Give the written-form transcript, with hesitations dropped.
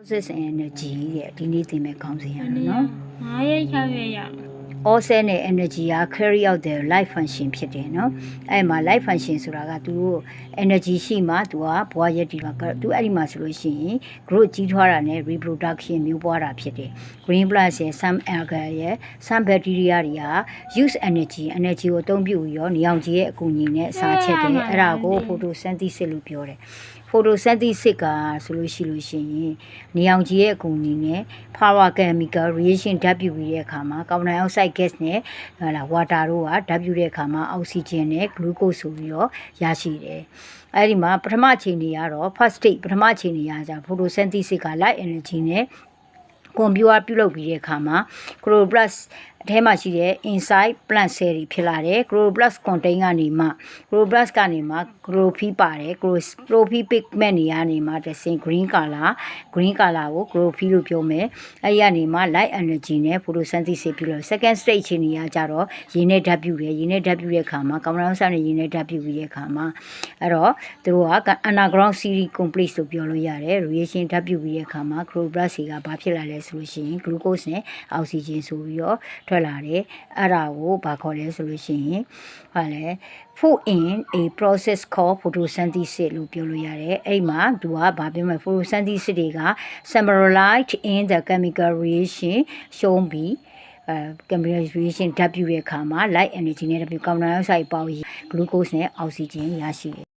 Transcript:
process energy ရဲ့ဒီနေ့သင်မဲ့ခေါင်းစဉ်ရနော် 9ရက်6ရက်ရ all cell နဲ့ energy က carry out their life function ဖြစ်တယ်နော်အဲ့မှာ life function ဆိုတာကသူတို့ energy ရှိမှသူကဘဝရက်တည်မှာသူအဲ့ဒီမှာဆိုလို့ရှိရင် growth ကြီးထွားတာနဲ့ reproduction မျိုးပွားတာဖြစ်တယ် green plus ရဲ့ some algae ရဲ့ some bacteria တွေက use energy ကိုအသုံးပြုပြီးရောနေအောင်ကြီးရဲ့အကူအညီနဲ့စားချက်တယ်အဲ့ဒါကို photosynthesis လို့ပြောတယ်photosynthesis ကဆိုလို့ရှိရင်နေအောင်ကြီးရဲ့အကူအညီနဲ့ power chemical reaction ဓာတ်ပြုပြီးတဲ့အခါမှာ carbon dioxide gas နဲ့ဟလာ water တို့ကဓာတ်ပြုတဲ့အခါမှာ oxygen နဲ့ glucose ဆိုပြီးတော့ရရှိတယ်။အဲဒီမှာပထမအချိန်တွေကတော့ first stage ပထမအချိန်တွေကကြာ photosynthesis က light energy နဲ့ကွန်ပျူတာပြုလုပ်ပြီးတဲ့အခါမှာ chloroplast အထဲမှာရှိတဲ့ inside plant cell တွေဖြစ်လာတယ် chloroplast contain ကနေမှ chloroplast ကနေမှ chlorophyll ပါတယ် chlorophyll pigment တွေကနေမှတစ်ဆင့် green color ကို chlorophyll လို့ပြောမယ်အဲဒီကနေမှ light energy နဲ့ photosynthesis ပြုလုပ် second stage ချိန်တွေကကြတော့ရေနဲ့ဓာတ်ပြုတယ်ရေနဲ့ဓာတ်ပြုတဲ့အခါမှာ carbon dioxide နဲ့ရေနဲ့ဓာတ်ပြုပြီးတဲ့အခါမှာအဲ့တော့သူတို့က underground series complex လို့ပြောလို့ရတယ် reaction ဓာတ်ပြုပြီးတဲ့အခါမှာ chloroplast တွေကဘာဖြစ်လာလဲဆိုလို့ရှိရင် glucose နဲ့ oxygen ဆိုပြီးတော့ထွက်လာတယ်အဲ့ဒါကိုဘာခေါ်လဲဆိုလို့ရှိရင်ဟာလဲ food in a process called photosynthesis လို့ပြောလို့ရတယ်အဲ့မှာသူကဘာပြောမလဲ photosynthesis တွေက summarized in the chemical reaction shown be chemical reaction ဓာတ်ပြုတဲ့အခါမှာ light energy နဲ့ဓာတ်ပြု carbon dioxide ပေါင်း glucose နဲ့ oxygen ရရှိတယ်